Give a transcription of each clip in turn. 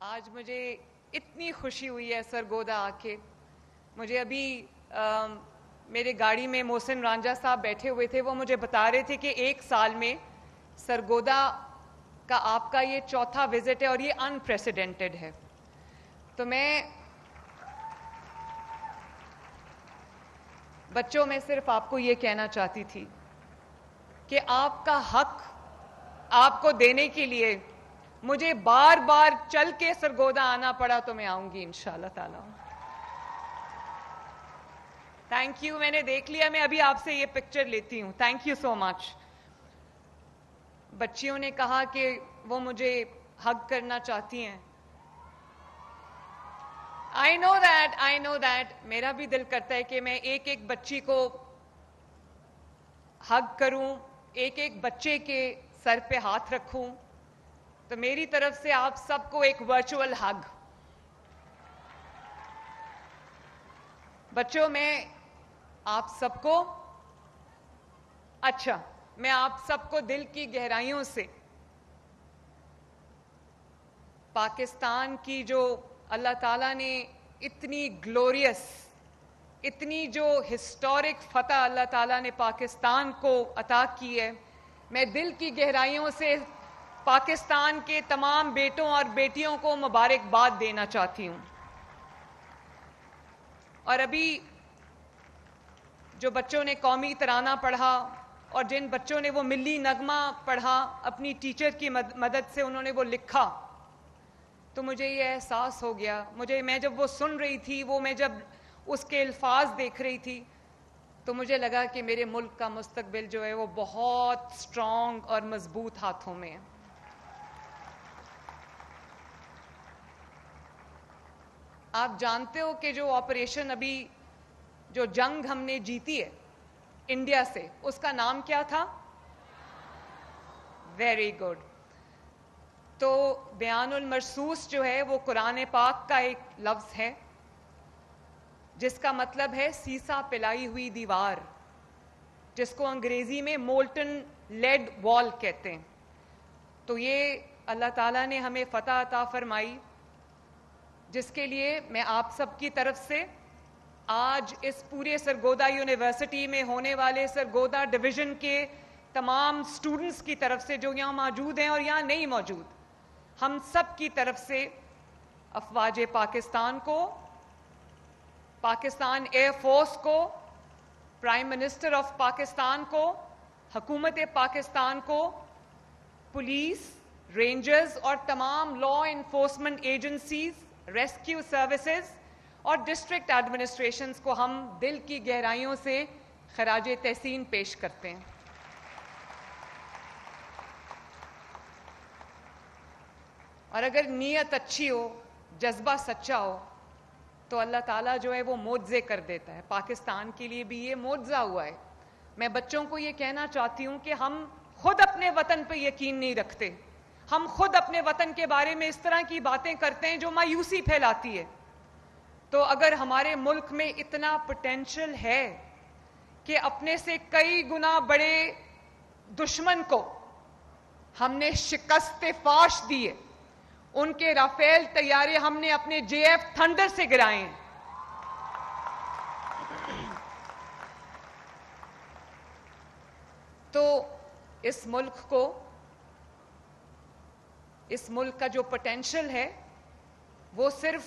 آج مجھے اتنی خوشی ہوئی ہے سرگودا آ کے. مجھے ابھی میرے گاڑی میں محسن رانجھا صاحب بیٹھے ہوئے تھے. وہ مجھے بتا رہے تھے کہ ایک سال میں سرگودا کا آپ کا یہ چوتھا وزٹ ہے اور یہ انپریسیڈنٹڈ ہے. تو میں بچوں میں صرف آپ کو یہ کہنا چاہتی تھی کہ آپ کا حق آپ کو دینے کے لیے مجھے بار بار چل کے سرگودا آنا پڑا تو میں آؤں گی انشاءاللہ تعالی. Thank you. میں نے دیکھ لیا, میں ابھی آپ سے یہ پکچر لیتی ہوں. تھینک یو سو مچ. بچیوں نے کہا کہ وہ مجھے ہگ کرنا چاہتی ہیں. I know that. میرا بھی دل کرتا ہے کہ میں ایک ایک بچی کو ہگ کروں, ایک ایک بچے کے سر پہ ہاتھ رکھوں. تو میری طرف سے آپ سب کو ایک ورچوئل ہگ. بچوں میں آپ سب کو میں آپ سب کو دل کی گہرائیوں سے پاکستان کی جو اللہ تعالیٰ نے اتنی گلوریس, اتنی جو ہسٹورک فتح اللہ تعالیٰ نے پاکستان کو عطا کی ہے, میں دل کی گہرائیوں سے پاکستان کے تمام بیٹوں اور بیٹیوں کو مبارکباد دینا چاہتی ہوں. اور ابھی جو بچوں نے قومی ترانہ پڑھا اور جن بچوں نے وہ ملی نغمہ پڑھا, اپنی ٹیچر کی مدد سے انہوں نے وہ لکھا, تو مجھے یہ احساس ہو گیا. میں جب وہ سن رہی تھی, میں جب اس کے الفاظ دیکھ رہی تھی, تو مجھے لگا کہ میرے ملک کا مستقبل جو ہے وہ بہت سٹرونگ اور مضبوط ہاتھوں میں ہے. آپ جانتے ہو کہ جو آپریشن ابھی جو جنگ ہم نے جیتی ہے انڈیا سے, اس کا نام کیا تھا؟ Very good. تو بیان المرصوص جو ہے وہ قرآن پاک کا ایک لفظ ہے جس کا مطلب ہے سیسا پلائی ہوئی دیوار, جس کو انگریزی میں مولٹن لیڈ وال کہتے ہیں. تو یہ اللہ تعالیٰ نے ہمیں فتح عطا فرمائی, جس کے لیے میں آپ سب کی طرف سے آج اس پورے سرگودا یونیورسٹی میں ہونے والے سرگودا ڈویژن کے تمام سٹوڈنٹس کی طرف سے جو یہاں موجود ہیں اور یہاں نہیں موجود, ہم سب کی طرف سے افواج پاکستان کو, پاکستان ایئر فورس کو, پرائم منسٹر آف پاکستان کو, حکومت پاکستان کو, پولیس, رینجرز اور تمام law enforcement agencies, rescue services اور ڈسٹرکٹ ایڈمنسٹریشنز کو ہم دل کی گہرائیوں سے خراج تحسین پیش کرتے ہیں. اور اگر نیت اچھی ہو, جذبہ سچا ہو, تو اللہ تعالیٰ جو ہے وہ معجزے کر دیتا ہے. پاکستان کے لیے بھی یہ معجزہ ہوا ہے. میں بچوں کو یہ کہنا چاہتی ہوں کہ ہم خود اپنے وطن پہ یقین نہیں رکھتے. ہم خود اپنے وطن کے بارے میں اس طرح کی باتیں کرتے ہیں جو مایوسی پھیلاتی ہے. تو اگر ہمارے ملک میں اتنا پوٹینشل ہے کہ اپنے سے کئی گنا بڑے دشمن کو ہم نے شکست فاش دی ہے, ان کے رافیل طیارے ہم نے اپنے JF تھنڈر سے گرائے ہیں, تو اس ملک کا جو پوٹینشل ہے وہ صرف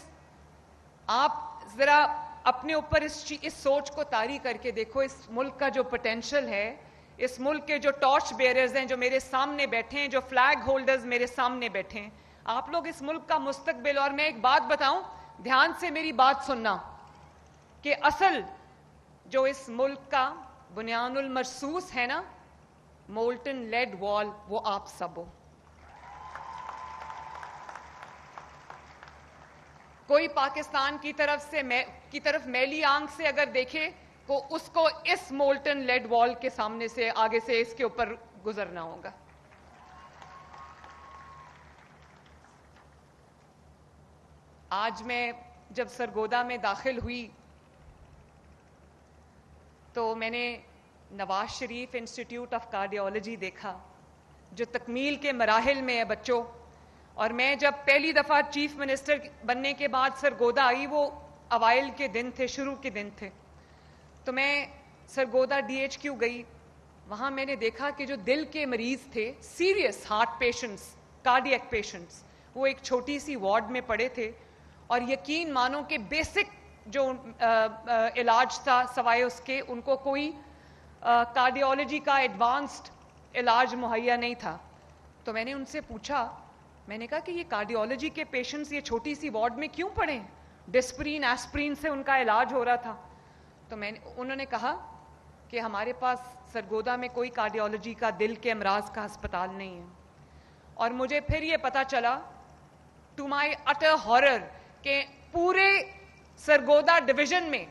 آپ ذرا اپنے اوپر اس سوچ کو طاری کر کے دیکھو. اس ملک کا جو پوٹینشل ہے, اس ملک کے جو ٹارچ بیئرز ہیں جو میرے سامنے بیٹھے ہیں, جو فلیگ ہولڈرز میرے سامنے بیٹھے ہیں, آپ لوگ اس ملک کا مستقبل. اور میں ایک بات بتاؤں, دھیان سے میری بات سننا, کہ اصل جو اس ملک کا بنیان المرصوص ہے نا, مولٹن لیڈ وال, وہ آپ سب ہو. کوئی پاکستان کی طرف میلی آنکھ سے اگر دیکھے تو اس کو اس مولٹن لیڈ وال کے سامنے سے, آگے سے اس کے اوپر گزرنا ہوگا. آج میں جب سرگودا میں داخل ہوئی تو میں نے Nawaz Sharif institute of cardiology دیکھا, جو تکمیل کے مراحل میں ہے بچوں. اور میں جب پہلی دفعہ چیف منسٹر بننے کے بعد سرگودا آئی، وہ اوائل کے دن تھے، شروع کے دن تھے، تو میں سرگودا DHQ گئی. وہاں میں نے دیکھا کہ جو دل کے مریض تھے، serious heart patients, cardiac patients, وہ ایک چھوٹی سی وارڈ میں پڑے تھے، اور یقین مانو کہ بیسک جو علاج تھا، سوائے اس کے ان کو کوئی کارڈیالوجی کا ایڈوانسڈ علاج مہیا نہیں تھا. تو میں نے ان سے پوچھا، میں نے کہا کہ یہ کارڈیالوجی کے پیشنٹس یہ چھوٹی سی وارڈ میں کیوں پڑے ہیں؟ ڈسپرین ایسپرین سے ان کا علاج ہو رہا تھا. تو انہوں نے کہا کہ ہمارے پاس سرگودا میں کوئی کارڈیالوجی کا، دل کے امراض کا ہسپتال نہیں ہے. اور مجھے پھر یہ پتا چلا ٹو مائی اٹر ہارر کہ پورے سرگودا ڈویژن میں،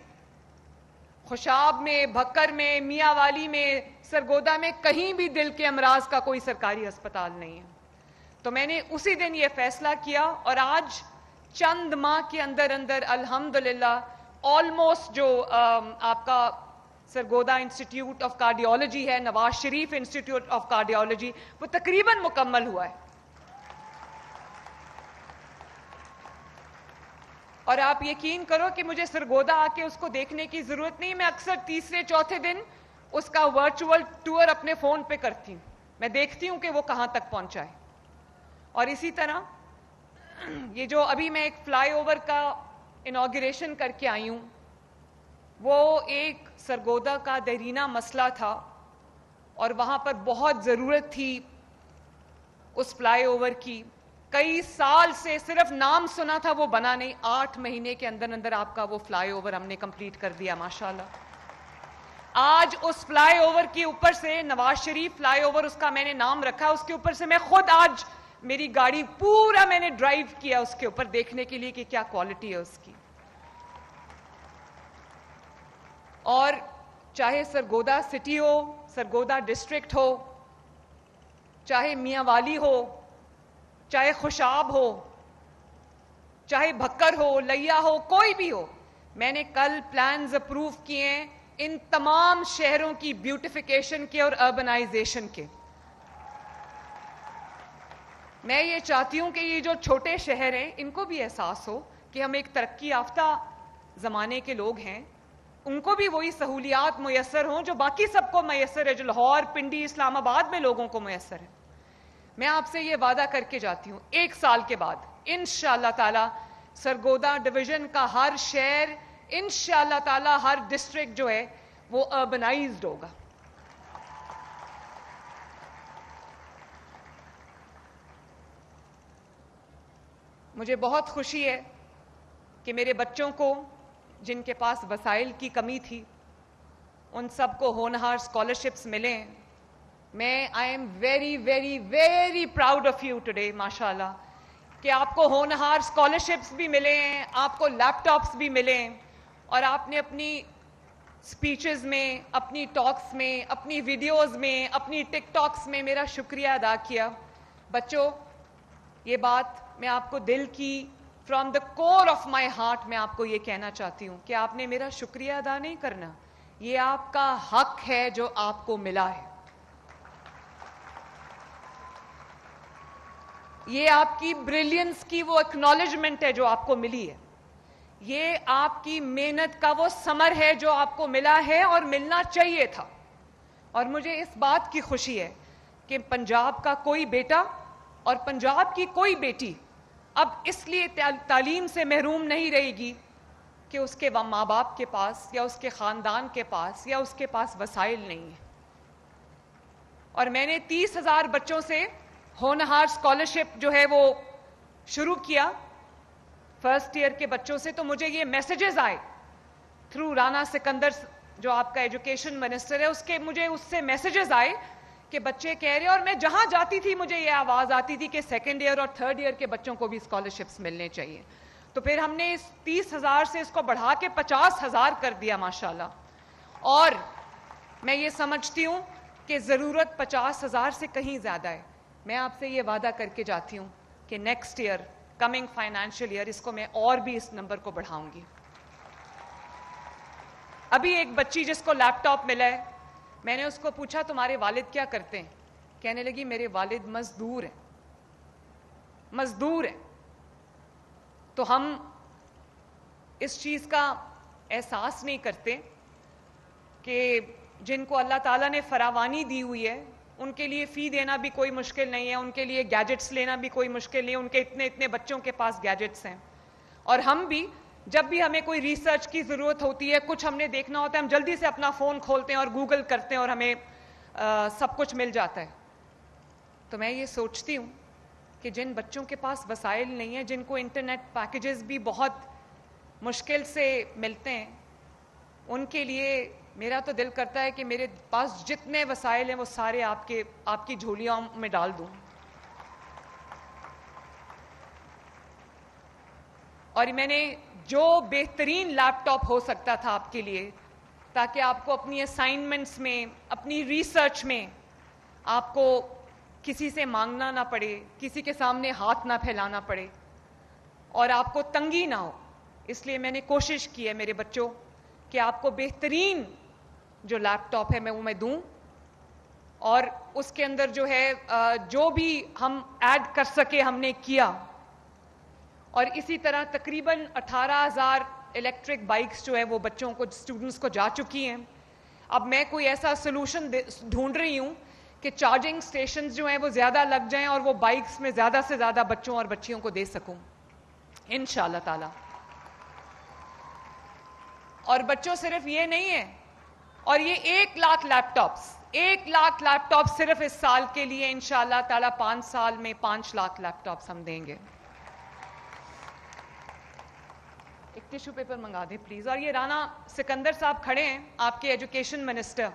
خوشاب میں، بھکر میں، میاں والی میں، سرگودا میں کہیں بھی دل کے امراض کا کوئی سرکاری ہسپتال نہیں ہے. تو میں نے اسی دن یہ فیصلہ کیا، اور آج چند ماہ کے اندر اندر الحمدللہ آلموسٹ جو آپ کا سرگودا انسٹیٹیوٹ آف کارڈیالوجی ہے، Nawaz Sharif institute of cardiology, وہ تقریباً مکمل ہوا ہے. اور آپ یقین کرو کہ مجھے سرگودا آ کے اس کو دیکھنے کی ضرورت نہیں. میں اکثر تیسرے چوتھے دن اس کا ورچوئل ٹور اپنے فون پہ کرتی ہوں، میں دیکھتی ہوں کہ وہ کہاں تک پہنچا ہے. اور اسی طرح یہ جو ابھی میں ایک فلائی اوور کا انوگریشن کر کے آئی ہوں، وہ ایک سرگودا کا دیرینہ مسئلہ تھا، اور وہاں پر بہت ضرورت تھی اس فلائی اوور کی. کئی سال سے صرف نام سنا تھا، وہ بنا نہیں. 8 مہینے کے اندر اندر آپ کا وہ فلائی اوور ہم نے کمپلیٹ کر دیا ماشاءاللہ. آج اس فلائی اوور کے اوپر سے، نواز شریف فلائی اوور اس کا میں نے نام رکھا، اس کے اوپر سے میں خود آج میری گاڑی پورا میں نے ڈرائیو کیا اس کے اوپر دیکھنے کے لیے کہ کیا کوالٹی ہے اس کی. اور چاہے سرگودا سٹی ہو، سرگودا ڈسٹرکٹ ہو، چاہے میاں والی ہو، چاہے خوشاب ہو، چاہے بھکر ہو، لیا ہو، کوئی بھی ہو، میں نے کل پلانز اپروو کیے ہیں ان تمام شہروں کی بیوٹیفیکیشن کے اور اربنائزیشن کے. میں یہ چاہتی ہوں کہ یہ جو چھوٹے شہر ہیں ان کو بھی احساس ہو کہ ہم ایک ترقی یافتہ زمانے کے لوگ ہیں، ان کو بھی وہی سہولیات میسر ہوں جو باقی سب کو میسر ہے، جو لاہور، پنڈی، اسلام آباد میں لوگوں کو میسر ہے. میں آپ سے یہ وعدہ کر کے جاتی ہوں 1 سال کے بعد انشاءاللہ تعالی سرگودا ڈویژن کا ہر شہر، انشاءاللہ تعالی ہر ڈسٹرکٹ جو ہے وہ اربنائزڈ ہوگا. مجھے بہت خوشی ہے کہ میرے بچوں کو، جن کے پاس وسائل کی کمی تھی، ان سب کو ہونہار اسکالرشپس ملے ہیں. میں I am very very very proud of you today ماشاءاللہ کہ آپ کو ہونہار اسکالرشپس بھی ملے ہیں، آپ کو لیپ ٹاپس بھی ملے ہیں، اور آپ نے اپنی اسپیچز میں، اپنی ٹاکس میں، اپنی ویڈیوز میں، اپنی ٹک ٹاکس میں میرا شکریہ ادا کیا. بچوں، یہ بات میں آپ کو دل کی، from the core of my heart میں آپ کو یہ کہنا چاہتی ہوں کہ آپ نے میرا شکریہ ادا نہیں کرنا، یہ آپ کا حق ہے جو آپ کو ملا ہے. یہ آپ کی بریلینس کی وہ ایکنالجمنٹ ہے جو آپ کو ملی ہے. یہ آپ کی محنت کا وہ ثمر ہے جو آپ کو ملا ہے اور ملنا چاہیے تھا. اور مجھے اس بات کی خوشی ہے کہ پنجاب کا کوئی بیٹا اور پنجاب کی کوئی بیٹی اب اس لیے تعلیم سے محروم نہیں رہے گی کہ اس کے ماں باپ کے پاس یا اس کے خاندان کے پاس یا اس کے پاس وسائل نہیں ہیں. اور میں نے 30,000 بچوں سے ہونہار اسکالرشپ جو ہے وہ شروع کیا فرسٹ ایئر کے بچوں سے. تو مجھے یہ میسیجز آئے تھرو رانا سکندر جو آپ کا ایجوکیشن منسٹر ہے، مجھے اس سے میسیجز آئے کہ بچے کہہ رہے، اور میں جہاں جاتی تھی مجھے یہ آواز آتی تھی کہ 2nd ایئر اور 3rd ایئر کے بچوں کو بھی اسکالرشپس ملنے چاہیے. تو پھر ہم نے اس 30,000 سے اس کو بڑھا کے 50,000 کر دیا ماشاءاللہ. اور میں یہ سمجھتی ہوں کہ ضرورت 50,000 سے کہیں زیادہ ہے. میں آپ سے یہ وعدہ کر کے جاتی ہوں کہ next year, coming financial year, اس کو میں اور بھی اس نمبر کو بڑھاؤں گی. ابھی ایک بچی جس کو لیپ ٹاپ ملا ہے، میں نے اس کو پوچھا تمہارے والد کیا کرتے ہیں؟ کہنے لگی میرے والد مزدور ہیں. مزدور ہیں. تو ہم اس چیز کا احساس نہیں کرتے کہ جن کو اللہ تعالیٰ نے فراوانی دی ہوئی ہے ان کے لیے فی دینا بھی کوئی مشکل نہیں ہے, ان کے لیے گیجٹس لینا بھی کوئی مشکل نہیں ہے, ان کے اتنے بچوں کے پاس گیجٹس ہیں. اور ہم بھی جب بھی ہمیں کوئی ریسرچ کی ضرورت ہوتی ہے, کچھ ہم نے دیکھنا ہوتا ہے, ہم جلدی سے اپنا فون کھولتے ہیں اور گوگل کرتے ہیں اور ہمیں سب کچھ مل جاتا ہے. تو میں یہ سوچتی ہوں کہ جن بچوں کے پاس وسائل نہیں ہیں, جن کو انٹرنیٹ پیکیجز بھی بہت مشکل سے ملتے ہیں, ان کے لیے میرا تو دل کرتا ہے کہ میرے پاس جتنے وسائل ہیں وہ سارے آپ کی جھولیوں میں ڈال دوں. اور میں نے جو بہترین لیپ ٹاپ ہو سکتا تھا آپ کے لیے, تاکہ آپ کو اپنی اسائنمنٹس میں, اپنی ریسرچ میں آپ کو کسی سے مانگنا نہ پڑے, کسی کے سامنے ہاتھ نہ پھیلانا پڑے اور آپ کو تنگی نہ ہو, اس لیے میں نے کوشش کی ہے میرے بچوں کہ آپ کو بہترین جو لیپ ٹاپ ہے وہ میں دوں. اور اس کے اندر جو ہے جو بھی ہم ایڈ کر سکے ہم نے کیا. اور اسی طرح تقریباً 18,000 الیکٹرک بائکس جو ہے وہ بچوں کو, اسٹوڈنٹس کو جا چکی ہیں. اب میں کوئی ایسا سلوشن ڈھونڈ رہی ہوں کہ چارجنگ سٹیشنز جو ہیں وہ زیادہ لگ جائیں اور وہ بائکس میں زیادہ سے زیادہ بچوں اور بچیوں کو دے سکوں انشاءاللہ تعالی. اور بچوں صرف یہ نہیں ہے, اور یہ 1 لاکھ لیپ ٹاپس صرف اس سال کے لیے انشاءاللہ تعالی 5 سال میں 5 لاکھ لیپ ٹاپس ہم دیں گے. ایک ٹیشو پیپر منگا دیں پلیز. اور یہ رانا سکندر صاحب کھڑے ہیں, آپ کے ایجوکیشن منسٹر.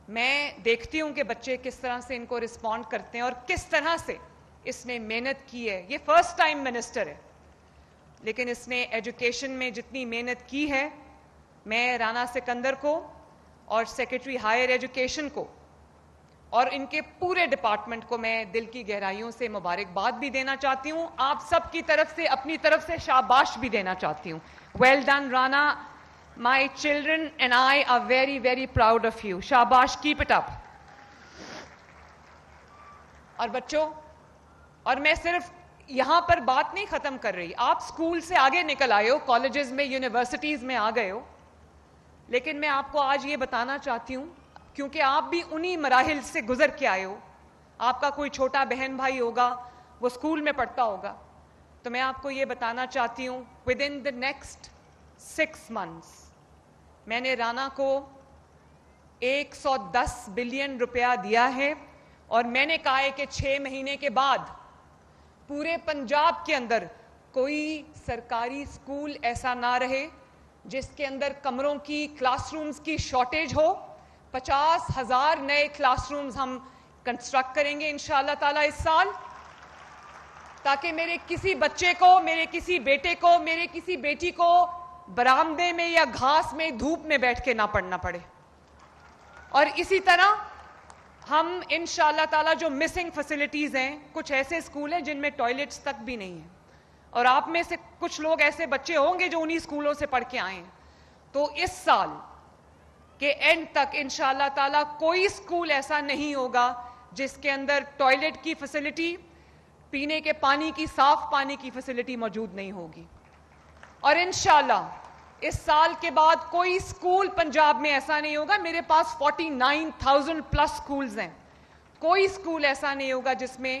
میں دیکھتی ہوں کہ بچے کس طرح سے ان کو رسپونڈ کرتے ہیں اور کس طرح سے اس نے محنت کی ہے. یہ فرسٹ ٹائم منسٹر ہے, لیکن اس نے ایجوکیشن میں جتنی محنت کی ہے, میں رانا سکندر کو اور سیکرٹری ہائر ایجوکیشن کو اور ان کے پورے ڈپارٹمنٹ کو میں دل کی گہرائیوں سے مبارکباد بھی دینا چاہتی ہوں. آپ سب کی طرف سے, اپنی طرف سے شاباش بھی دینا چاہتی ہوں. Well done Rana, my children and I are very, very proud of you. شاباش, keep it up. اور بچوں, اور میں صرف یہاں پر بات نہیں ختم کر رہی, آپ اسکول سے آگے نکل آئے ہو, کالجز میں, یونیورسٹیز میں آ گئے ہو, لیکن میں آپ کو آج یہ بتانا چاہتی ہوں, کیونکہ آپ بھی انہی مراحل سے گزر کے آئے ہو. آپ کا کوئی چھوٹا بہن بھائی ہوگا, وہ اسکول میں پڑھتا ہوگا, تو میں آپ کو یہ بتانا چاہتی ہوں within the next 6 months میں نے رانا کو 110 بلین روپیہ دیا ہے, اور میں نے کہا ہے کہ 6 مہینے کے بعد پورے پنجاب کے اندر کوئی سرکاری اسکول ایسا نہ رہے جس کے اندر کمروں کی, کلاس رومز کی شارٹیج ہو. 50,000 نئے کلاس رومز ہم کنسٹرکٹ کریں گے انشاءاللہ تعالی اس سال, تاکہ میرے کسی بچے کو, میرے کسی بیٹے کو, میرے کسی بیٹی کو برآمدے میں یا گھاس میں, دھوپ میں بیٹھ کے نہ پڑھنا پڑے. اور اسی طرح ہم انشاءاللہ تعالی جو مسنگ فیسلٹیز ہیں, کچھ ایسے اسکول ہیں جن میں ٹوائلٹس تک بھی نہیں ہیں, اور آپ میں سے کچھ لوگ ایسے بچے ہوں گے جو انہی اسکولوں سے پڑھ کے آئے ہیں. تو اس سال کے اینڈ تک انشاءاللہ تعالی کوئی اسکول ایسا نہیں ہوگا جس کے اندر ٹوائلٹ کی فیسلٹی, پینے کے پانی کی, صاف پانی کی فیسلٹی موجود نہیں ہوگی. اور انشاءاللہ اس سال کے بعد کوئی اسکول پنجاب میں ایسا نہیں ہوگا, میرے پاس 49,000 پلس اسکولز ہیں, کوئی اسکول ایسا نہیں ہوگا جس میں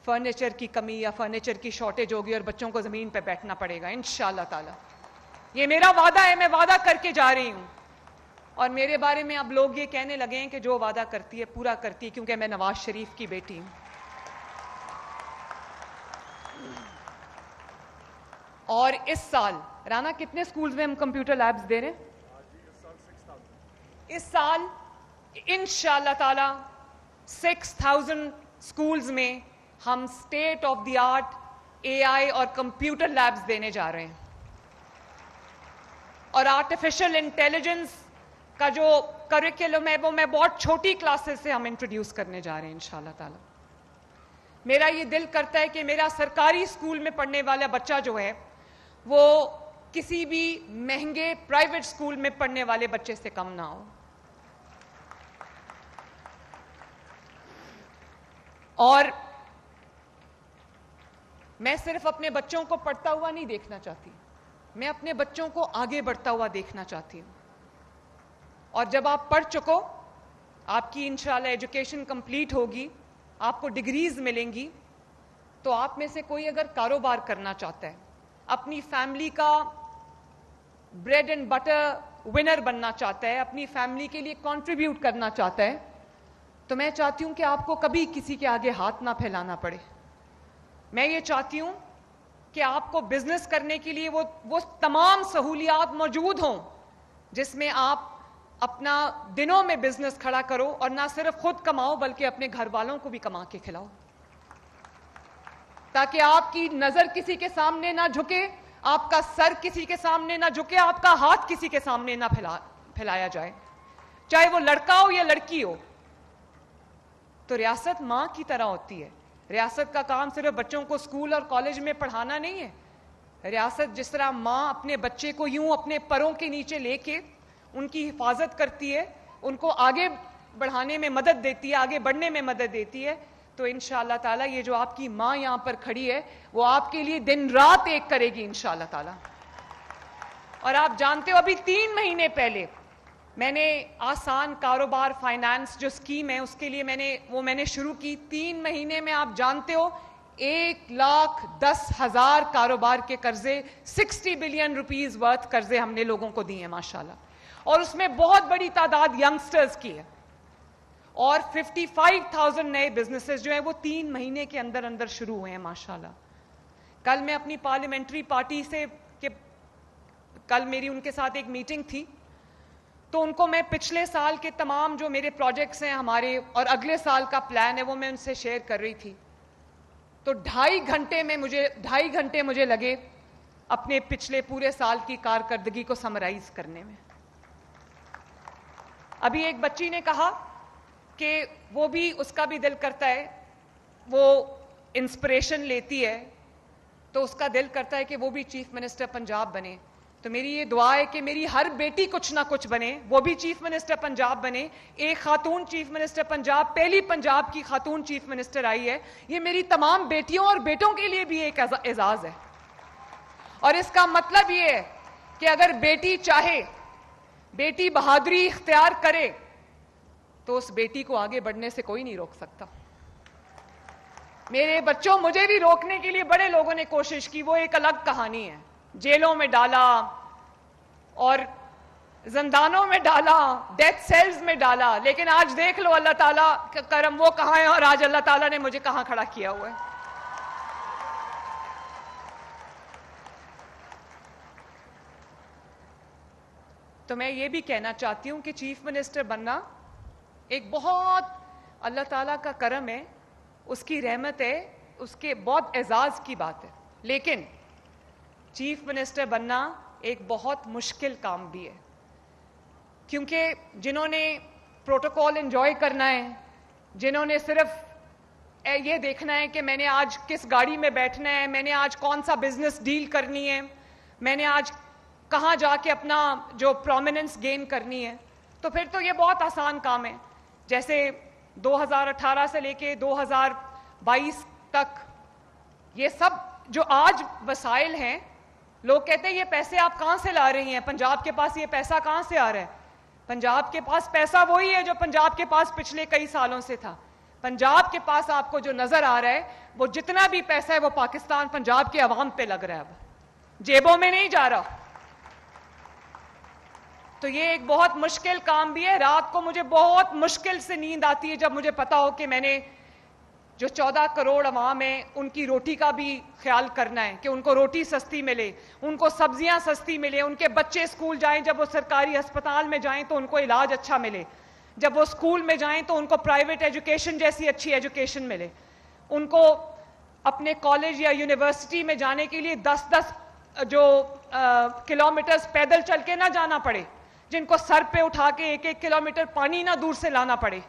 فرنیچر کی کمی یا فرنیچر کی شارٹیج ہوگی اور بچوں کو زمین پہ بیٹھنا پڑے گا انشاءاللہ تعالی. یہ میرا وعدہ ہے, میں وعدہ کر کے جا رہی ہوں. اور میرے بارے میں اب لوگ یہ کہنے لگے ہیں کہ جو وعدہ کرتی ہے پورا کرتی ہے, کیونکہ میں نواز شریف کی بیٹی ہوں. اور اس سال رانا کتنے سکولز میں ہم کمپیوٹر لیبز دے رہے ہیں؟ اس سال انشاءاللہ تعالی 6,000 سکولز میں ہم state of the art AI اور کمپیوٹر لیبز دینے جا رہے ہیں. اور آرٹیفیشل انٹیلیجنس کا جو کریکولم ہے وہ میں بہت چھوٹی کلاسز سے ہم انٹروڈیوس کرنے جا رہے ہیں انشاءاللہ تعالی. میرا یہ دل کرتا ہے کہ میرا سرکاری اسکول میں پڑھنے والا بچہ جو ہے وہ کسی بھی مہنگے پرائیویٹ اسکول میں پڑھنے والے بچے سے کم نہ ہو. اور میں صرف اپنے بچوں کو پڑھتا ہوا نہیں دیکھنا چاہتی, میں اپنے بچوں کو آگے بڑھتا ہوا دیکھنا چاہتی ہوں. اور جب آپ پڑھ چکو, آپ کی انشاءاللہ ایجوکیشن کمپلیٹ ہوگی, آپ کو ڈگریز ملیں گی, تو آپ میں سے کوئی اگر کاروبار کرنا چاہتا ہے, اپنی فیملی کا بریڈ اینڈ بٹر ونر بننا چاہتا ہے, اپنی فیملی کے لیے کنٹریبیوٹ کرنا چاہتا ہے, تو میں چاہتی ہوں کہ آپ کو کبھی کسی کے آگے ہاتھ نہ پھیلانا پڑے. میں یہ چاہتی ہوں کہ آپ کو بزنس کرنے کے لیے وہ تمام سہولیات موجود ہوں جس میں آپ اپنا دنوں میں بزنس کھڑا کرو, اور نہ صرف خود کماؤ بلکہ اپنے گھر والوں کو بھی کما کے کھلاؤ, تاکہ آپ کی نظر کسی کے سامنے نہ جھکے, آپ کا سر کسی کے سامنے نہ جھکے, آپ کا ہاتھ کسی کے سامنے نہ پھیلایا جائے, چاہے وہ لڑکا ہو یا لڑکی ہو. تو ریاست ماں کی طرح ہوتی ہے. ریاست کا کام صرف بچوں کو اسکول اور کالج میں پڑھانا نہیں ہے. ریاست جس طرح ماں اپنے بچے کو یوں اپنے پروں کے نیچے لے کے ان کی حفاظت کرتی ہے, ان کو آگے بڑھانے میں مدد دیتی ہے, آگے بڑھنے میں مدد دیتی ہے, تو انشاءاللہ تعالیٰ یہ جو آپ کی ماں یہاں پر کھڑی ہے وہ آپ کے لیے دن رات ایک کرے گی انشاءاللہ تعالیٰ. اور آپ جانتے ہو ابھی 3 مہینے پہلے میں نے آسان کاروبار فائنانس جو اسکیم ہے اس کے لیے میں نے شروع کی. 3 مہینے میں آپ جانتے ہو 1,10,000 کاروبار کے قرضے, 60 بلین روپیز ورتھ قرضے ہم نے لوگوں کو دیے ہیں ماشاءاللہ, اور اس میں بہت بڑی تعداد ینگسٹرز کی ہے, اور 55,000 نئے بزنسز جو ہیں وہ 3 مہینے کے اندر اندر شروع ہوئے ہیں ماشاءاللہ. کل میں اپنی پارلیمنٹری پارٹی سے کل میری ان کے ساتھ ایک میٹنگ تھی, تو ان کو میں پچھلے سال کے تمام جو میرے پروجیکٹس ہیں ہمارے اور اگلے سال کا پلان ہے وہ میں ان سے شیئر کر رہی تھی. تو 2.5 گھنٹے مجھے لگے اپنے پچھلے پورے سال کی کارکردگی کو سمرائز کرنے میں. ابھی ایک بچی نے کہا کہ وہ بھی, اس کا بھی دل کرتا ہے, وہ انسپریشن لیتی ہے تو اس کا دل کرتا ہے کہ وہ بھی چیف منسٹر پنجاب بنے. تو میری یہ دعا ہے کہ میری ہر بیٹی کچھ نہ کچھ بنے, وہ بھی چیف منسٹر پنجاب بنے. ایک خاتون چیف منسٹر پنجاب, پہلی پنجاب کی خاتون چیف منسٹر آئی ہے, یہ میری تمام بیٹیوں اور بیٹوں کے لیے بھی ایک اعزاز ہے. اور اس کا مطلب یہ ہے کہ اگر بیٹی چاہے, بیٹی بہادری اختیار کرے, تو اس بیٹی کو آگے بڑھنے سے کوئی نہیں روک سکتا. میرے بچوں, مجھے بھی روکنے کے لیے بڑے لوگوں نے کوشش کی, وہ ایک الگ کہانی ہے. جیلوں میں ڈالا اور زندانوں میں ڈالا, ڈیتھ سیلز میں ڈالا, لیکن آج دیکھ لو اللہ تعالیٰ کا کرم, وہ کہاں ہے اور آج اللہ تعالیٰ نے مجھے کہاں کھڑا کیا ہوا ہے. تو میں یہ بھی کہنا چاہتی ہوں کہ چیف منسٹر بننا ایک بہت اللہ تعالیٰ کا کرم ہے, اس کی رحمت ہے, اس کے بہت اعزاز کی بات ہے. لیکن چیف منسٹر بننا ایک بہت مشکل کام بھی ہے, کیونکہ جنہوں نے پروٹوکول انجوائے کرنا ہے, جنہوں نے صرف یہ دیکھنا ہے کہ میں نے آج کس گاڑی میں بیٹھنا ہے, میں نے آج کون سا بزنس ڈیل کرنی ہے, میں نے آج کہاں جا کے اپنا جو پرومیننس گین کرنی ہے, تو پھر تو یہ بہت آسان کام ہے. جیسے 2018 سے لے کے 2022 تک یہ سب جو آج وسائل ہیں, لوگ کہتے ہیں یہ پیسے آپ کہاں سے لا رہی ہیں, پنجاب کے پاس یہ پیسہ کہاں سے آ رہا ہے. پنجاب کے پاس پیسہ وہی ہے جو پنجاب کے پاس پچھلے کئی سالوں سے تھا. پنجاب کے پاس آپ کو جو نظر آ رہا ہے وہ جتنا بھی پیسہ ہے وہ پاکستان پنجاب کے عوام پہ لگ رہا ہے, اب جیبوں میں نہیں جا رہا. تو یہ ایک بہت مشکل کام بھی ہے. رات کو مجھے بہت مشکل سے نیند آتی ہے جب مجھے پتا ہو کہ میں نے جو 14 کروڑ عوام ہیں ان کی روٹی کا بھی خیال کرنا ہے, کہ ان کو روٹی سستی ملے, ان کو سبزیاں سستی ملے, ان کے بچے اسکول جائیں, جب وہ سرکاری ہسپتال میں جائیں تو ان کو علاج اچھا ملے, جب وہ اسکول میں جائیں تو ان کو پرائیویٹ ایجوکیشن جیسی اچھی ایجوکیشن ملے, ان کو اپنے کالج یا یونیورسٹی میں جانے کے لیے 10-10 جو کلومیٹرز پیدل چل کے نہ جانا پڑے, جن کو سر پہ اٹھا کے 1-1 کلومیٹر پانی نہ دور سے لانا پڑے.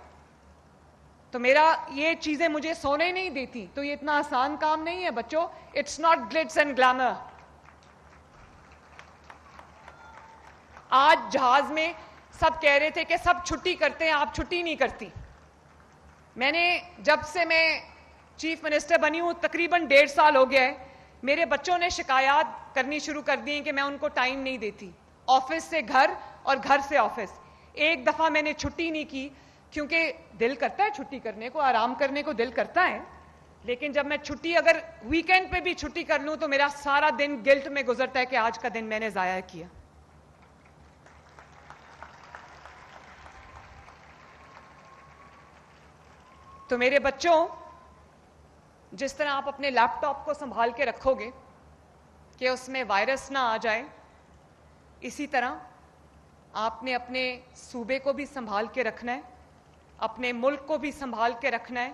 تو میرا یہ چیزیں مجھے سونے نہیں دیتی. تو یہ اتنا آسان کام نہیں ہے بچوں, اٹس ناٹ گلٹس اینڈ گلیمر. آج جہاز میں سب کہہ رہے تھے کہ سب چھٹی کرتے ہیں, آپ چھٹی نہیں کرتی. جب سے میں چیف منسٹر بنی ہوں تقریباً 1.5 سال ہو گیا ہے. میرے بچوں نے شکایات کرنی شروع کر دی ہیں کہ میں ان کو ٹائم نہیں دیتی, آفس سے گھر اور گھر سے آفس. ایک دفعہ میں نے چھٹی نہیں کی کیونکہ دل کرتا ہے چھٹی کرنے کو, آرام کرنے کو دل کرتا ہے, لیکن جب میں چھٹی اگر ویکینڈ پہ بھی چھٹی کر لوں تو میرا سارا دن گلٹ میں گزرتا ہے کہ آج کا دن میں نے ضائع کیا. تو میرے بچوں, جس طرح آپ اپنے لیپ ٹاپ کو سنبھال کے رکھو گے کہ اس میں وائرس نہ آ جائے, اسی طرح آپ نے اپنے صوبے کو بھی سنبھال کے رکھنا ہے, اپنے ملک کو بھی سنبھال کے رکھنا ہے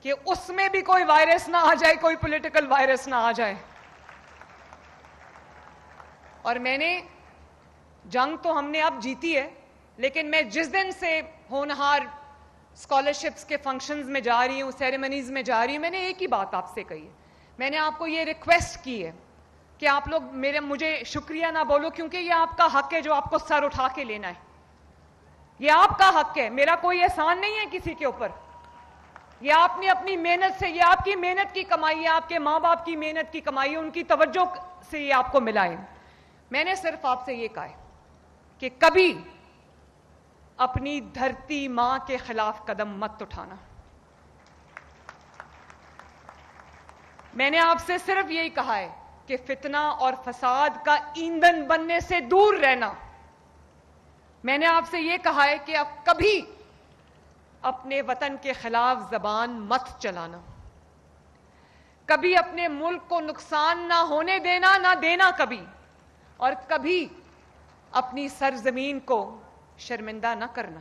کہ اس میں بھی کوئی وائرس نہ آ جائے, کوئی پولیٹیکل وائرس نہ آ جائے. اور میں نے جنگ تو ہم نے اب جیتی ہے, لیکن میں جس دن سے ہونہار اسکالرشپس کے فنکشنز میں جا رہی ہوں, سیریمنیز میں جا رہی ہوں, میں نے ایک ہی بات آپ سے کہی ہے. میں نے آپ کو یہ ریکویسٹ کی ہے کہ آپ لوگ مجھے شکریہ نہ بولو, کیونکہ یہ آپ کا حق ہے جو آپ کو سر اٹھا کے لینا ہے. یہ آپ کا حق ہے, میرا کوئی احسان نہیں ہے کسی کے اوپر. یہ آپ نے اپنی محنت سے, یہ آپ کی محنت کی کمائی ہے, آپ کے ماں باپ کی محنت کی کمائی ہے, ان کی توجہ سے یہ آپ کو ملا ہے. میں نے صرف آپ سے یہ کہا ہے کہ کبھی اپنی دھرتی ماں کے خلاف قدم مت اٹھانا. میں نے آپ سے صرف یہی کہا ہے کہ فتنہ اور فساد کا ایندھن بننے سے دور رہنا. میں نے آپ سے یہ کہا ہے کہ اب کبھی اپنے وطن کے خلاف زبان مت چلانا, کبھی اپنے ملک کو نقصان نہ ہونے دینا, نہ دینا کبھی, اور کبھی اپنی سرزمین کو شرمندہ نہ کرنا.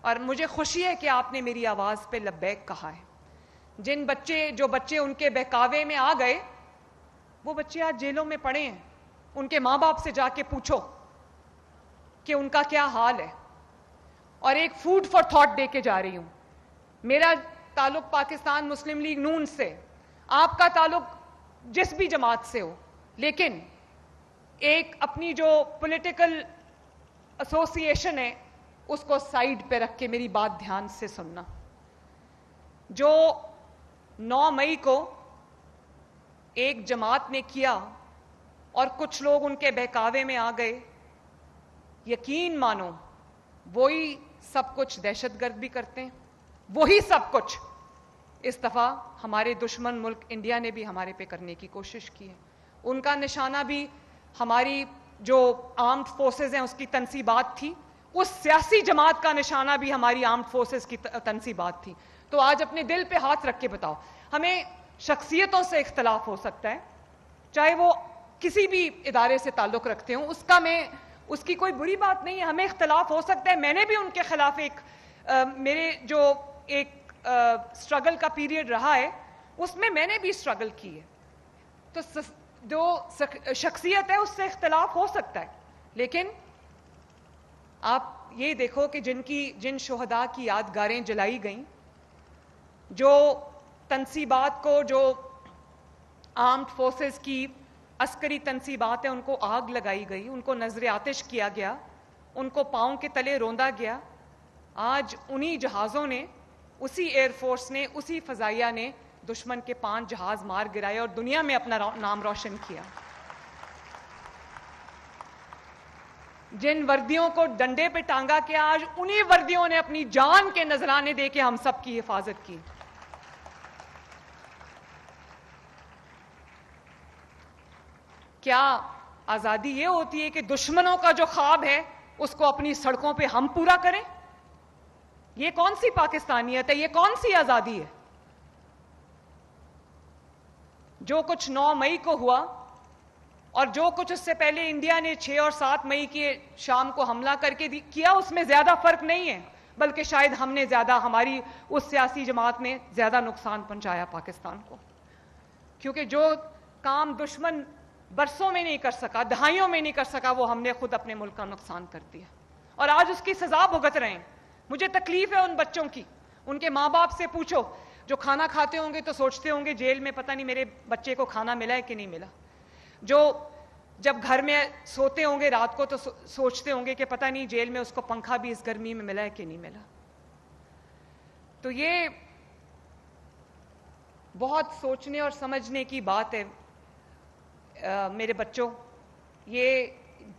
اور مجھے خوشی ہے کہ آپ نے میری آواز پہ لبیک کہا ہے. جو بچے ان کے بہکاوے میں آ گئے, وہ بچے آج جیلوں میں پڑے ہیں. ان کے ماں باپ سے جا کے پوچھو کہ ان کا کیا حال ہے. اور ایک فوڈ فار تھاٹ دے کے جا رہی ہوں. میرا تعلق پاکستان مسلم لیگ نون سے, آپ کا تعلق جس بھی جماعت سے ہو, لیکن ایک اپنی جو پولیٹیکل ایسوسی ایشن ہے اس کو سائیڈ پہ رکھ کے میری بات دھیان سے سننا. جو 9 مئی کو ایک جماعت نے کیا اور کچھ لوگ ان کے بہکاوے میں آ گئے, یقین مانو وہی سب کچھ دہشت گرد بھی کرتے ہیں, وہی سب کچھ اس دفعہ ہمارے دشمن ملک انڈیا نے بھی ہمارے پہ کرنے کی کوشش کی ہے. ان کا نشانہ بھی ہماری جو آرمڈ فورسز ہیں اس کی تنصیبات تھی, اس سیاسی جماعت کا نشانہ بھی ہماری آرمڈ فورسز کی تنصیبات تھی. تو آج اپنے دل پہ ہاتھ رکھ کے بتاؤ, ہمیں شخصیتوں سے اختلاف ہو سکتا ہے, چاہے وہ کسی بھی ادارے سے تعلق رکھتے ہوں, اس کی کوئی بری بات نہیں ہے, ہمیں اختلاف ہو سکتا ہے. میں نے بھی ان کے خلاف میرے جو ایک اسٹرگل کا پیریڈ رہا ہے اس میں نے بھی اسٹرگل کی ہے. تو جو شخصیت ہے اس سے اختلاف ہو سکتا ہے, لیکن آپ یہ دیکھو کہ جن شہداء کی یادگاریں جلائی گئیں, جو تنصیبات کو, جو آرمڈ فورسز کی عسکری تنصیبات ہیں ان کو آگ لگائی گئی, ان کو نذر آتش کیا گیا, ان کو پاؤں کے تلے روندا گیا. آج انہی جہازوں نے, اسی ایئر فورس نے, اسی فضائیہ نے دشمن کے 5 جہاز مار گرائے اور دنیا میں اپنا نام روشن کیا. جن وردیوں کو ڈنڈے پہ ٹانگا کیا, آج انہی وردیوں نے اپنی جان کے نذرانے دے کے ہم سب کی حفاظت کی. کیا آزادی یہ ہوتی ہے کہ دشمنوں کا جو خواب ہے اس کو اپنی سڑکوں پہ ہم پورا کریں؟ یہ کون سی پاکستانیت ہے؟ یہ کون سی آزادی ہے؟ جو کچھ 9 مئی کو ہوا اور جو کچھ اس سے پہلے انڈیا نے 6 اور 7 مئی کی شام کو حملہ کر کے کیا, اس میں زیادہ فرق نہیں ہے, بلکہ شاید ہم نے زیادہ, ہماری اس سیاسی جماعت نے زیادہ نقصان پہنچایا پاکستان کو. کیونکہ جو کام دشمن برسوں میں نہیں کر سکا, دہائیوں میں نہیں کر سکا, وہ ہم نے خود اپنے ملک کا نقصان کر دیا اور آج اس کی سزا بھگت رہے ہیں. مجھے تکلیف ہے ان بچوں کی. ان کے ماں باپ سے پوچھو, جو کھانا کھاتے ہوں گے تو سوچتے ہوں گے جیل میں پتہ نہیں میرے بچے کو کھانا ملا ہے کہ نہیں ملا. جو جب گھر میں سوتے ہوں گے رات کو تو سوچتے ہوں گے کہ پتہ نہیں جیل میں اس کو پنکھا بھی اس گرمی میں ملا ہے کہ نہیں ملا. تو یہ بہت سوچنے اور سمجھنے کی بات ہے میرے بچوں. یہ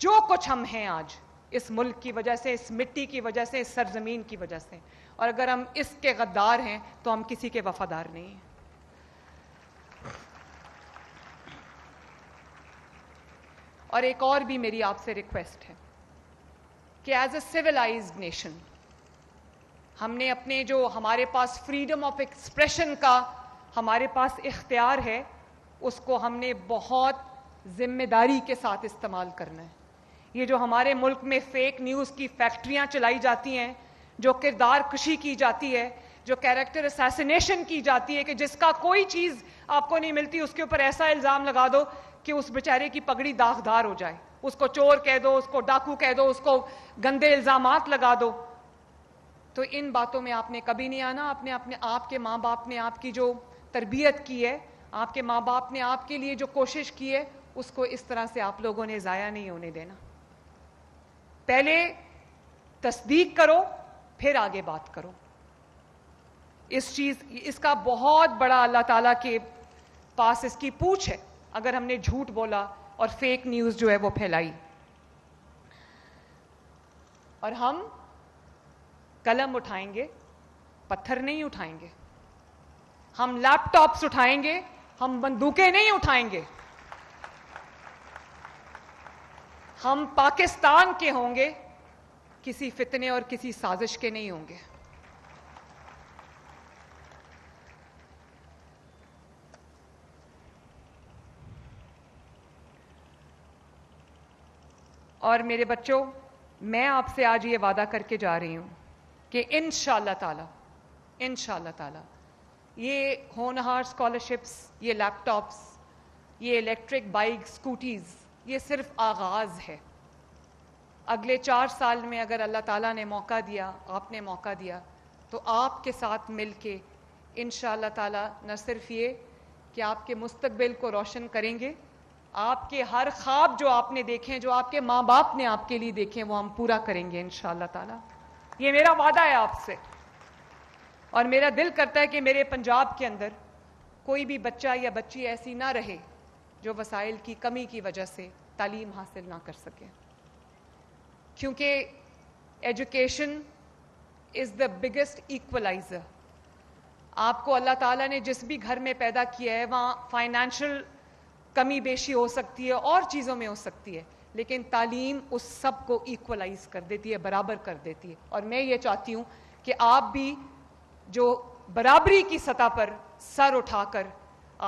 جو کچھ ہم ہیں آج اس ملک کی وجہ سے, اس مٹی کی وجہ سے, اس سرزمین کی وجہ سے, اور اگر ہم اس کے غدار ہیں تو ہم کسی کے وفادار نہیں ہیں. اور ایک اور بھی میری آپ سے ریکویسٹ ہے کہ ایز اے سویلائزڈ نیشن ہم نے اپنے جو ہمارے پاس فریڈم آف ایکسپریشن کا ہمارے پاس اختیار ہے, اس کو ہم نے بہت ذمہ داری کے ساتھ استعمال کرنا ہے. یہ جو ہمارے ملک میں فیک نیوز کی فیکٹریاں چلائی جاتی ہیں, جو کردار کشی کی جاتی ہے, جو کیریکٹر اسیسینیشن کی جاتی ہے کہ جس کا کوئی چیز آپ کو نہیں ملتی اس کے اوپر ایسا الزام لگا دو کہ اس بیچارے کی پگڑی داغدار ہو جائے, اس کو چور کہہ دو, اس کو ڈاکو کہہ دو, اس کو گندے الزامات لگا دو. تو ان باتوں میں آپ نے کبھی نہیں آنا. آپ کے ماں باپ نے آپ کی جو تربیت کی ہے, آپ کے ماں باپ نے آپ کے لیے جو کوشش کی ہے, اس کو اس طرح سے آپ لوگوں نے ضائع نہیں ہونے دینا. پہلے تصدیق کرو پھر آگے بات کرو. اس کا بہت بڑا اللہ تعالیٰ کے پاس اس کی پوچھ ہے اگر ہم نے جھوٹ بولا اور فیک نیوز جو ہے وہ پھیلائی. اور ہم قلم اٹھائیں گے, پتھر نہیں اٹھائیں گے. ہم لیپ ٹاپس اٹھائیں گے, ہم بندوقیں نہیں اٹھائیں گے. ہم پاکستان کے ہوں گے, کسی فتنے اور کسی سازش کے نہیں ہوں گے. اور میرے بچوں, میں آپ سے آج یہ وعدہ کر کے جا رہی ہوں کہ انشاءاللہ تعالی یہ ہونہار اسکالرشپس, یہ لیپ ٹاپس, یہ الیکٹرک بائک, اسکوٹیز, یہ صرف آغاز ہے. اگلے 4 سال میں اگر اللہ تعالیٰ نے موقع دیا, آپ نے موقع دیا, تو آپ کے ساتھ مل کے انشاءاللہ تعالی نہ صرف یہ کہ آپ کے مستقبل کو روشن کریں گے, آپ کے ہر خواب جو آپ نے دیکھیں, جو آپ کے ماں باپ نے آپ کے لیے دیکھیں, وہ ہم پورا کریں گے انشاءاللہ تعالی. یہ میرا وعدہ ہے آپ سے. اور میرا دل کرتا ہے کہ میرے پنجاب کے اندر کوئی بھی بچہ یا بچی ایسی نہ رہے جو وسائل کی کمی کی وجہ سے تعلیم حاصل نہ کر سکے. کیونکہ ایجوکیشن از دا بگیسٹ ایکولائزر. آپ کو اللہ تعالیٰ نے جس بھی گھر میں پیدا کیا ہے وہاں فائنینشیل کمی بیشی ہو سکتی ہے, اور چیزوں میں ہو سکتی ہے, لیکن تعلیم اس سب کو ایکولائز کر دیتی ہے, برابر کر دیتی ہے. اور میں یہ چاہتی ہوں کہ آپ بھی جو برابری کی سطح پر سر اٹھا کر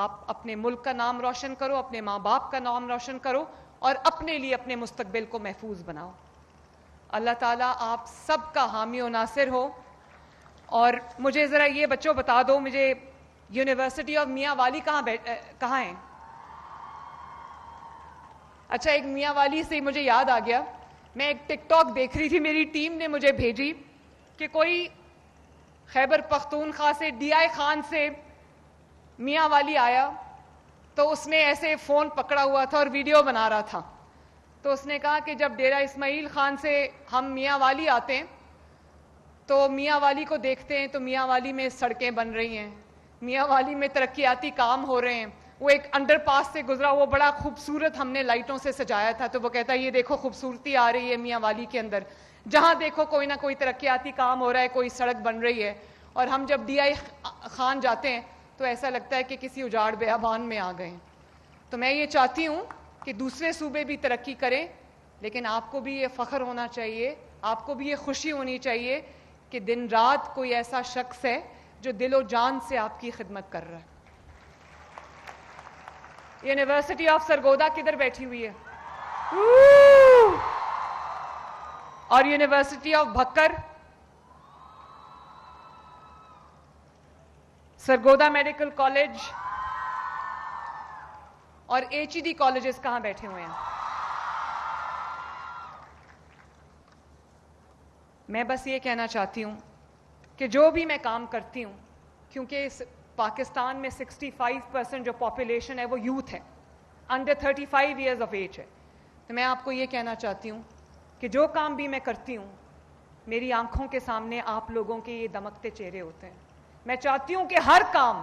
آپ اپنے ملک کا نام روشن کرو, اپنے ماں باپ کا نام روشن کرو, اور اپنے لیے اپنے مستقبل کو محفوظ بناؤ. اللہ تعالیٰ آپ سب کا حامی و ناصر ہو. اور مجھے ذرا یہ بچوں بتا دو, مجھے یونیورسٹی آف میاں والی کہاں ہیں؟ اچھا, ایک میاں والی سے مجھے یاد آ گیا, میں ایک ٹک ٹاک دیکھ رہی تھی, میری ٹیم نے مجھے بھیجی کہ کوئی خیبر پختونخوا سے ڈی آئی خان سے میاں والی آیا, تو اس نے ایسے فون پکڑا ہوا تھا اور ویڈیو بنا رہا تھا. تو اس نے کہا کہ جب ڈیرہ اسماعیل خان سے ہم میاں والی آتے ہیں تو میاں والی کو دیکھتے ہیں تو میاں والی میں سڑکیں بن رہی ہیں, میاں والی میں ترقیاتی کام ہو رہے ہیں. وہ ایک انڈر پاس سے گزرا, وہ بڑا خوبصورت ہم نے لائٹوں سے سجایا تھا, تو وہ کہتا ہے یہ دیکھو خوبصورتی آ رہی ہے میاں والی کے اندر, جہاں دیکھو کوئی نہ کوئی ترقیاتی کام ہو رہا ہے, کوئی سڑک بن رہی ہے. اور ہم جب ڈی آئی خان جاتے ہیں تو ایسا لگتا ہے کہ کسی اجاڑ بیابان میں آ گئے ہیں. تو میں یہ چاہتی ہوں کہ دوسرے صوبے بھی ترقی کریں, لیکن آپ کو بھی یہ فخر ہونا چاہیے, آپ کو بھی یہ خوشی ہونی چاہیے کہ دن رات کوئی ایسا شخص ہے جو دل و جان سے آپ کی خدمت کر رہا ہے. یونیورسٹی آف سرگودا کدھر بیٹھی ہوئی ہے؟ اور university of Bhakkar, Sargodha medical college اور ایچ ای ڈی کالجز کہاں بیٹھے ہوئے ہیں؟ میں بس یہ کہنا چاہتی ہوں کہ جو بھی میں کام کرتی ہوں, کیونکہ پاکستان میں 65% جو پاپولیشن ہے وہ یوتھ ہے, انڈر 35 ایئرز آف ایج ہے, تو میں آپ کو یہ کہنا چاہتی ہوں کہ جو کام بھی میں کرتی ہوں میری آنکھوں کے سامنے آپ لوگوں کے یہ دمکتے چہرے ہوتے ہیں. میں چاہتی ہوں کہ ہر کام,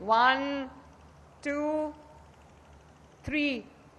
1 2 3